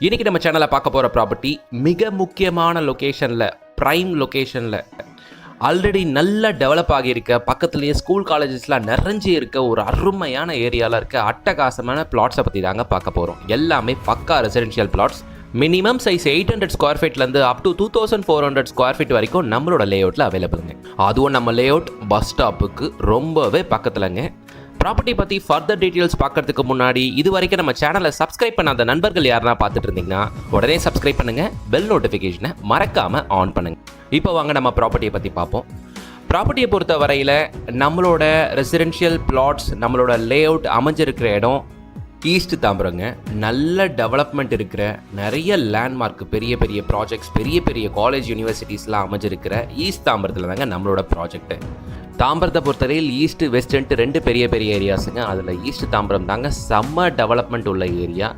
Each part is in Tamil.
இன்றைக்கி நம்ம சேனலில் பார்க்க போகிற ப்ராப்பர்ட்டி மிக முக்கியமான லொக்கேஷனில், ப்ரைம் லொக்கேஷனில் ஆல்ரெடி நல்லா டெவலப் ஆகியிருக்க, பக்கத்துலேயே ஸ்கூல் காலேஜஸ்லாம் நிறைஞ்சி இருக்க ஒரு அருமையான ஏரியாவில் இருக்க அட்டகாசமான பிளாட்ஸை பற்றி தாங்க பார்க்க போகிறோம். எல்லாமே பக்கா residential flats. Minimum size 800 square ஃபீட்லேருந்து அப் டு 2400 ஸ்கொயர் ஃபீட் வரைக்கும் நம்மளோட லேஅவுட்டில் அவைலபிளுங்க. அதுவும் நம்ம லேஅவுட் பஸ் ஸ்டாப்புக்கு ரொம்பவே பக்கத்துலங்க. ப்ராப்பர்ட்டி பற்றி ஃபர்தர் டீட்டெயில்ஸ் பார்க்கறதுக்கு முன்னாடி இது வரைக்கும் நம்ம சேனலை சப்ஸ்கிரைப் பண்ணாத நண்பர்கள் யாருன்னா பார்த்துட்டு இருந்தீங்கன்னா உடனே சப்ஸ்கிரைப் பண்ணுங்கள், பெல் நோட்டிஃபிகேஷனை மறக்காமல் ஆன் பண்ணுங்கள். இப்போ வாங்க நம்ம ப்ராப்பர்ட்டியை பற்றி பார்ப்போம். ப்ராப்பர்ட்டியை பொறுத்த வரையில் நம்மளோட ரெசிடென்ஷியல் பிளாட்ஸ், நம்மளோட லேஅவுட் அமைஞ்சிருக்கிற இடம் ஈஸ்ட் தாம்பரங்க. நல்ல டெவலப்மெண்ட் இருக்கிற, நிறைய லேண்ட்மார்க், பெரிய பெரிய ப்ராஜெக்ட்ஸ், பெரிய பெரிய காலேஜ் யூனிவர்சிட்டிஸ்லாம் அமைஞ்சிருக்கிற ஈஸ்ட் தாம்பரத்தில் தாங்க நம்மளோட ப்ராஜெக்ட்டு. தாம்பரத்தை பொறுத்தவரையில் ஈஸ்ட் வெஸ்ட்டுன்ட்டு ரெண்டு பெரிய பெரிய ஏரியாஸுங்க. அதில் ஈஸ்ட் தாம்பரம் தாங்க செம்ம டெவலப்மெண்ட் உள்ள ஏரியா.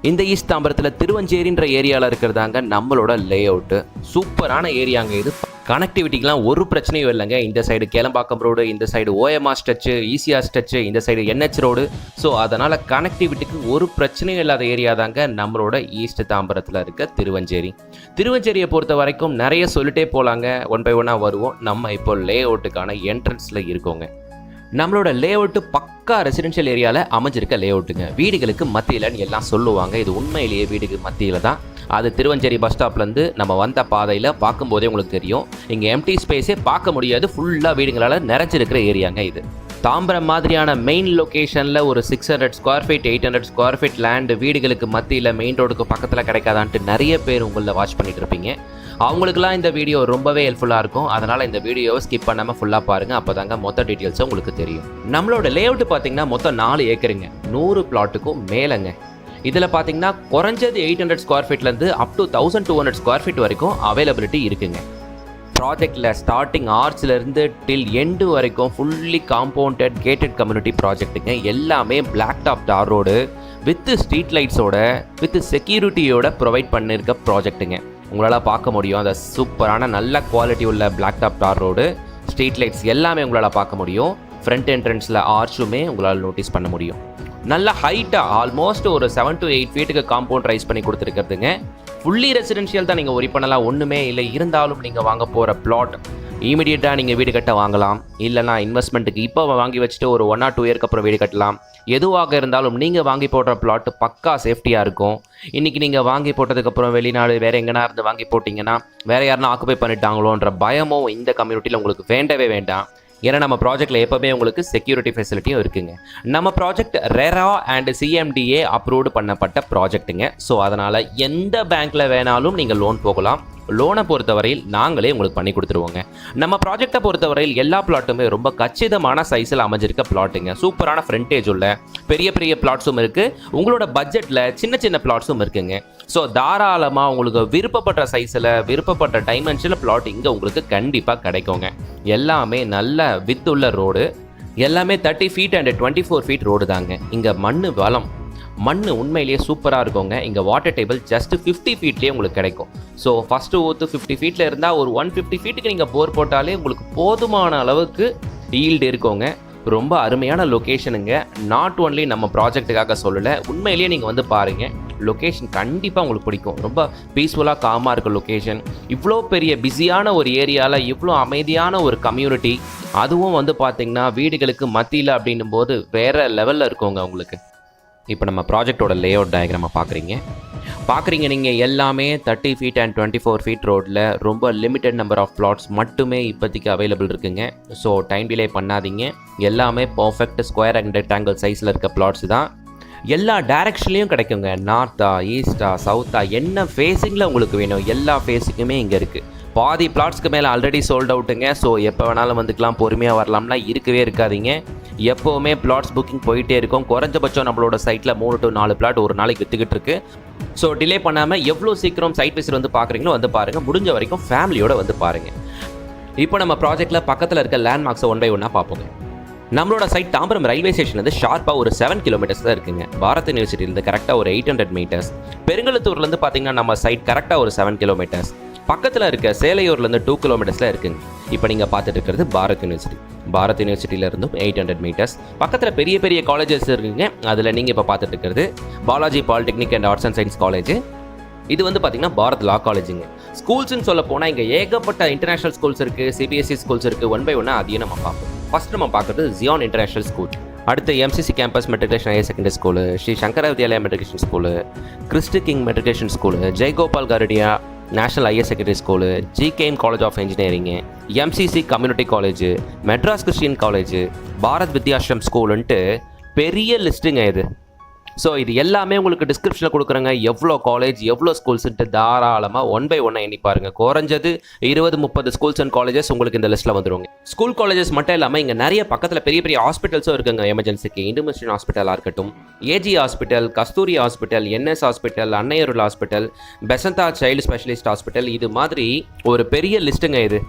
இந்த ஈஸ்ட் தாம்பரத்தில் திருவஞ்சேரின்ற ஏரியாவில் இருக்கிறதாங்க நம்மளோட லேஅவுட்டு. சூப்பரான ஏரியாங்க இது. கனெக்டிவிட்டிக்கெலாம் ஒரு பிரச்சனையும் இல்லைங்க. இந்த சைடு கேளம்பாக்கம் ரோடு, இந்த சைடு ஓஎம்ஆர் ஸ்டச்சு, ஈசிஆர் ஸ்டச்சு, இந்த சைடு என்ஹெச் ரோடு. ஸோ அதனால் கனெக்டிவிட்டிக்கு ஒரு பிரச்சனையும் இல்லாத ஏரியா தாங்க நம்மளோட ஈஸ்ட் தாம்பரத்தில் இருக்க திருவஞ்சேரி. திருவஞ்சேரியை பொறுத்த வரைக்கும் நிறைய சொல்லிட்டே போகலாங்க. ஒன் பை ஒன்னாக வருவோம். நம்ம இப்போ லேஅவுட்டுக்கான என்ட்ரன்ஸில் இருக்கோங்க. நம்மளோட லேஅவுட்டு பக்கா ரெசிடென்ஷியல் ஏரியாவில் அமைஞ்சிருக்க லேஅவுட்டுங்க. வீடுகளுக்கு மத்தியில்னு எல்லாம் சொல்லுவாங்க. இது உண்மையிலேயே வீடுக்கு மத்தியில் தான். அது திருவஞ்சேரி பஸ் ஸ்டாப்லேருந்து நம்ம வந்த பாதையில் பார்க்கும்போதே உங்களுக்கு தெரியும். இங்கே எம்டி ஸ்பேஸே பார்க்க முடியாது. ஃபுல்லாக வீடுங்களால் நிறைஞ்சிருக்கிற ஏரியாங்க இது. தாம்பரம் மாதிரியான மெயின் லொக்கேஷனில் ஒரு 600 square feet 800 square feet land வீடுகளுக்கு மத்தியில் மெயின் ரோடுக்கு பக்கத்தில் கிடைக்காதான்ட்டு நிறைய பேர் உங்களில் வாட்ச் பண்ணிட்டு இருப்பீங்க. அவங்களுக்குலாம் இந்த வீடியோ ரொம்பவே ஹெல்ப்ஃபுல்லாக இருக்கும். அதனால் இந்த வீடியோவை ஸ்கிப் பண்ணாமல் ஃபுல்லாக பாருங்கள். அப்போ தாங்க மொத்த டீட்டெயில்ஸும் உங்களுக்கு தெரியும். நம்மளோட லேஅவுட்டு பார்த்தீங்கன்னா மொத்தம் 4 ஏக்கருங்க. 100 பிளாட்டுக்கும் மேலேங்க. இதில் பார்த்தீங்கன்னா குறைஞ்சது 800 ஸ்கொயர் ஃபீட்லேருந்து அப் டு 1200 ஸ்கொயர் ஃபீட் வரைக்கும் அவைலபிலிட்டி இருக்குங்க. ப்ராஜெக்டில் ஸ்டார்டிங் ஆர்ச்லேருந்து டில் எண்டு வரைக்கும் ஃபுல்லி காம்பவுண்டட் கேட்டட் கம்யூனிட்டி ப்ராஜெக்ட்டுங்க. எல்லாமே பிளாக் டாப் தார் ரோடு வித் ஸ்ட்ரீட் லைட்ஸோட வித் செக்யூரிட்டியோட ப்ரொவைட் பண்ணியிருக்க ப்ராஜெக்ட்டுங்க. உங்களால் பார்க்க முடியும். அந்த சூப்பரான நல்ல குவாலிட்டி உள்ள பிளாக் டாப் தார் ரோடு, ஸ்ட்ரீட் லைட்ஸ் எல்லாமே உங்களால் பார்க்க முடியும். ஃப்ரண்ட் என்ட்ரன்ஸில் ஆர்ச்சுமே உங்களால் நோட்டீஸ் பண்ண முடியும். நல்ல ஹைட்டாக ஆல்மோஸ்ட் ஒரு 7 to 8 ஃபீட்டுக்கு காம்பவுண்ட் ரைஸ் பண்ணி கொடுத்துருக்கிறதுங்க. ஃபுல்லி ரெசிடென்ஷியல் தான். நீங்கள் ஒரி பண்ணலாம், ஒன்றுமே இல்லை. இருந்தாலும் நீங்கள் வாங்க போகிற பிளாட் இமீடியட்டாக நீங்கள் வீடு கட்ட வாங்கலாம். இல்லைனா இன்வெஸ்ட்மெண்ட்டுக்கு இப்போ வாங்கி வச்சுட்டு ஒரு 1 or 2 இயர்க்கு அப்புறம் வீடு கட்டலாம். எதுவாக இருந்தாலும் நீங்கள் வாங்கி போடுற பிளாட் பக்கா சேஃப்டியாக இருக்கும். இன்றைக்கி நீங்கள் வாங்கி போட்டதுக்கப்புறம் வெளிநாடு வேறு எங்கேனா இருந்து வாங்கி போட்டிங்கன்னா வேறு யாருன்னா ஆக்குபை பண்ணிட்டாங்களோன்ற பயமும் இந்த கம்யூனிட்டியில் உங்களுக்கு வேண்டவே வேண்டாம். ஏன்னா நம்ம ப்ராஜெக்டில் எப்போவுமே உங்களுக்கு செக்யூரிட்டி ஃபெசிலிட்டியும் இருக்குங்க. நம்ம project RERA and CMDA approved பண்ணப்பட்ட ப்ராஜெக்ட்டுங்க. ஸோ அதனால் எந்த பேங்க்கில் வேணாலும் நீங்கள் லோன் போகலாம். லோனை பொறுத்தவரையில் நாங்களே உங்களுக்கு பண்ணி கொடுத்துருவோங்க. நம்ம ப்ராஜெக்டை பொறுத்தவரையில் எல்லா பிளாட்டுமே ரொம்ப கச்சிதமான சைஸில் அமைஞ்சிருக்க பிளாட்டுங்க. சூப்பரான ஃப்ரண்டேஜ் உள்ள பெரிய பெரிய பிளாட்ஸும் இருக்குது. உங்களோட பட்ஜெட்டில் சின்ன சின்ன பிளாட்ஸும் இருக்குங்க. ஸோ தாராளமாக உங்களுக்கு விருப்பப்பட்ட சைஸில், விருப்பப்பட்ட டைமென்ஷனில் பிளாட் இங்கே உங்களுக்கு கண்டிப்பாக கிடைக்குங்க. எல்லாமே நல்ல வித் உள்ள ரோடு. எல்லாமே 30 ஃபீட் அண்ட் 24 ஃபீட் ரோடு தாங்க. இங்கே மண் உண்மையிலேயே சூப்பராக இருக்குங்க. இங்கே வாட்டர் டேபிள் ஜஸ்ட் 50 ஃபீட்லேயே உங்களுக்கு கிடைக்கும். ஸோ ஃபஸ்ட்டு ஊற்று 50 ஃபீட்டில் இருந்தால் ஒரு 150 ஃபீட்டுக்கு நீங்கள் போர் போட்டாலே உங்களுக்கு போதுமான அளவுக்கு ஈல்டு இருக்குங்க. ரொம்ப அருமையான லொக்கேஷனுங்க. நாட் ஒன்லி நம்ம ப்ராஜெக்ட்டுக்காக சொல்லலை, உண்மையிலேயே நீங்கள் வந்து பாருங்கள். லொக்கேஷன் கண்டிப்பாக உங்களுக்கு பிடிக்கும். ரொம்ப பீஸ்ஃபுல்லாக காமாக இருக்க லொக்கேஷன். இவ்வளோ பெரிய பிஸியான ஒரு ஏரியாவில் இவ்வளோ அமைதியான ஒரு கம்யூனிட்டி, அதுவும் வந்து பார்த்திங்கன்னா வீடுகளுக்கு மத்தியில் அப்படின்னும் போது வேறு லெவலில் இருக்குங்க உங்களுக்கு. இப்போ நம்ம ப்ராஜெக்டோட லேஅவுட் டயக்ராமை பார்க்குறீங்க நீங்கள். எல்லாமே 30 ஃபீட் அண்ட் 24 ஃபீட் ரோட்டில் ரொம்ப லிமிட்டட் நம்பர் ஆஃப் பிளாட்ஸ் மட்டுமே இப்போதைக்கு அவைலபிள் இருக்குங்க. ஸோ டைம் டிலே பண்ணாதீங்க. எல்லாமே பர்ஃபெக்ட் ஸ்கொயர் அண்ட் ரெக்டாங்கிள் சைஸில் இருக்க பிளாட்ஸ் தான். எல்லா டைரக்ஷன்லேயும் கிடைக்குங்க. நார்த்தா, ஈஸ்டா, சவுத்தா, என்ன ஃபேஸிங்கில் உங்களுக்கு வேணும் எல்லா ஃபேஸுக்குமே இங்கே இருக்குது. பாதி பிளாட்ஸ்க்கு மேலே ஆல்ரெடி சோல்ட் அவுட்டுங்க. ஸோ எப்போ வேணாலும் வந்துக்கலாம், பொறுமையாக வரலாம்னா இருக்கவே இருக்காதீங்க. எப்போவுமே பிளாட்ஸ் புக்கிங் போயிட்டே இருக்கும். குறைஞ்சபட்சம் நம்மளோட சைட்டில் 3 to 4 பிளாட் ஒரு நாளைக்கு விற்றுக்கிட்டு இருக்கு. ஸோ டிலே பண்ணாமல் எவ்வளோ சீக்கிரம் சைட் விசிட் வந்து பார்க்குறீங்களோ வந்து பாருங்கள். முடிஞ்ச வரைக்கும் ஃபேமிலியோடு வந்து பாருங்கள். இப்போ நம்ம ப்ராஜெக்ட்டில் பக்கத்தில் இருக்க லேண்ட்மார்க்ஸை ஒன் பை ஒன்னாக பார்ப்போங்க. நம்மளோட சைட் தாம்பரம் ரயில்வே ஸ்டேஷன்லேருந்து ஷார்ப்பாக ஒரு 7 கிலோமீட்டர்ஸ் தான் இருக்குங்க. பாரத் யூனிவர்சிட்டியிலேருந்து கரெக்டாக ஒரு 800 மீட்டர்ஸ். பெருங்கலத்தூர்லேருந்து பார்த்தீங்கன்னா நம்ம சைட் கரெக்டாக ஒரு 7 கிலோமீட்டர்ஸ். பக்கத்தில் இருக்க சேலையூர்லேருந்து 2 கிலோமீட்டர்ஸில் இருக்குங்க. இப்போ நீங்கள் பார்த்துட்டு இருக்கிறது பாரத் யூனிவர்சிட்டியிலேருந்தும் 800 மீட்டர்ஸ். பக்கத்தில் பெரிய பெரிய காலேஜஸ் இருக்குங்க. அதில் நீங்கள் இப்போ பார்த்துட்டு இருக்கிறது Balaji polytechnic and arts and science college. இது வந்து பார்த்தீங்கன்னா பாரத் லா காலேஜுங்க. ஸ்கூல்ஸ்ன்னு சொல்ல போனால் இங்கே ஏகப்பட்ட இன்டர்நேஷனல் ஸ்கூல்ஸ் இருக்குது, சிபிஎஸ்சி ஸ்கூல்ஸ் இருக்குது. ஒன் பை ஒன்னாக அதையும் நம்ம பார்ப்போம். ஃபர்ஸ்ட் நம்ம பார்க்குறது ஜியான் இன்டர்நேஷனல் ஸ்கூல். அடுத்து MCC campus matriculation higher secondary school, Shri Sankara Vidyalaya matriculation school, Christy King matriculation school, Jaigopal Garodia national higher secondary school, GKM college of engineering, MCC community college, Madras Christian college, Bharat Vidyashram ஸ்கூலுன்ட்டு பெரிய லிஸ்ட்டுங்க இது. ஸோ இது எல்லாமே உங்களுக்கு டிஸ்கிரிப்ஷனில் கொடுக்குறேங்க. எவ்வளோ காலேஜ் எவ்வளோ ஸ்கூல்ஸ்ன்ட்டு தாராளமாக ஒன் பை ஒன்னாக எண்ணி பாருங்கள். குறைஞ்சது 20-30 ஸ்கூல்ஸ் அண்ட் காலேஜஸ் உங்களுக்கு இந்த லிஸ்ட்டில் வந்துருவாங்க. ஸ்கூல் காலேஜஸ் மட்டும் இல்லாமல் இங்கே நிறைய பக்கத்தில் பெரிய பெரிய ஹாஸ்பிட்டல்ஸும் இருக்குங்க. எமர்ஜென்சிக்கு இண்டோமிஷன் ஹாஸ்பிட்டலாக இருக்கட்டும், AG hospital, Kasthuri hospital, NS hospital, Annaiyarul hospital, பெசந்தா சைல்டு ஸ்பெஷலிஸ்ட் ஹாஸ்பிட்டல், இது மாதிரி ஒரு பெரிய லிஸ்ட்டுங்க இது.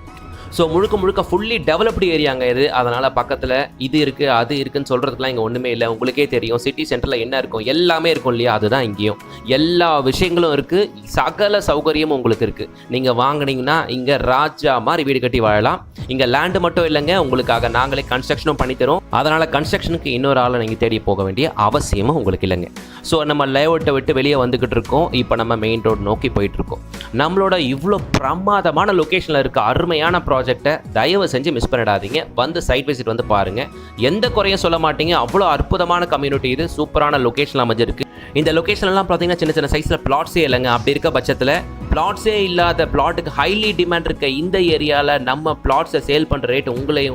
ஸோ முழுக்க ஃபுல்லி டெவலப்டு ஏரியாங்க இது. அதனால் பக்கத்தில் இது இருக்குது அது இருக்குதுன்னு சொல்கிறதுக்குலாம் இங்கே ஒன்றுமே இல்லை. உங்களுக்கே தெரியும் சிட்டி சென்டரில் என்ன இருக்கும், எல்லாமே இருக்கும் இல்லையா? அதுதான் இங்கேயும் எல்லா விஷயங்களும் இருக்குது, சகல சௌகரியமும் உங்களுக்கு இருக்குது. நீங்கள் வாங்கினீங்கன்னா இங்கே ராஜா மாதிரி வீடு கட்டி வாழலாம். இங்கே லேண்டு மட்டும் இல்லைங்க, உங்களுக்காக நாங்களே கன்ஸ்ட்ரக்ஷனும் பண்ணித்தரோம். அதனால் கன்ஸ்ட்ரக்ஷனுக்கு இன்னொரு ஆளை நீங்கள் தேடி போக வேண்டிய அவசியமும் உங்களுக்கு இல்லைங்க. ஸோ நம்ம லேஅவுட்டை விட்டு வெளியே வந்துக்கிட்டு இருக்கோம். இப்போ நம்ம மெயின் ரோடு நோக்கி போயிட்டுருக்கோம். நம்மளோட இவ்வளோ பிரமாதமான லொக்கேஷனில் இருக்க அருமையான ப்ராஜெக்டை தயவு செஞ்சு மிஸ் பண்ணிடாதீங்க. வந்து சைட் விசிட் வந்து பாருங்கள். எந்த குறையும் சொல்ல மாட்டீங்க. அவ்வளோ அற்புதமான கம்யூனிட்டி இது. சூப்பரான லொக்கேஷன் அமைஞ்சிருக்கு. இந்த லொக்கேஷன்லாம் பார்த்தீங்கன்னா சின்ன சின்ன சைஸில் பிளாட்ஸே இல்லைங்க. அப்படி இருக்க பட்சத்தில் பிளாட்ஸே இல்லாத பிளாட்டுக்கு ஹைலி டிமாண்ட் இருக்க இந்த ஏரியாவில் நம்ம பிளாட்ஸை சேல் பண்ணுற ரேட்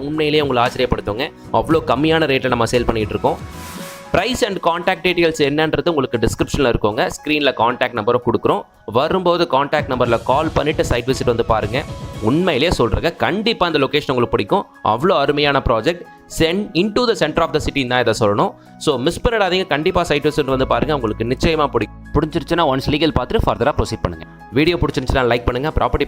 உண்மையிலேயே உங்களை ஆச்சரியப்படுத்துங்க. அவ்வளோ கம்மியான ரேட்டில் நம்ம சேல் பண்ணிகிட்டு இருக்கோம். ப்ரைஸ் அண்ட் காண்டாக்ட் டீட்டெயில்ஸ் என்னன்றது உங்களுக்கு டிஸ்கிரிப்ஷனில் இருக்கோங்க. ஸ்க்ரீனில் காண்டாக்ட் நம்பரும் கொடுக்குறோம். வரும்போது காண்டாக்ட் நம்பரில் கால் பண்ணிவிட்டு சைட் விசிட் வந்து பாருங்கள். உண்மையிலேயே சொல்கிறேங்க, கண்டிப்பாக அந்த லொக்கேஷன் உங்களுக்கு பிடிக்கும். அவ்வளோ அருமையான project. Into the centre of the city தான் இதை சொல்லணும். ஸோ மிஸ் பண்ணிடாதீங்க. கண்டிப்பாக சைட் விசிட் வந்து பாருங்கள். உங்களுக்கு நிச்சயமாக பிடிச்சிருச்சுன்னா ஒன்ஸ் லீகல் பார்த்துட்டு ஃபர்தராக ப்ரொசீட் பண்ணுங்கள். வீடியோ பிடிச்சிருந்துச்சுன்னா லைக் பண்ணுங்கள். ப்ராப்பர்ட்டி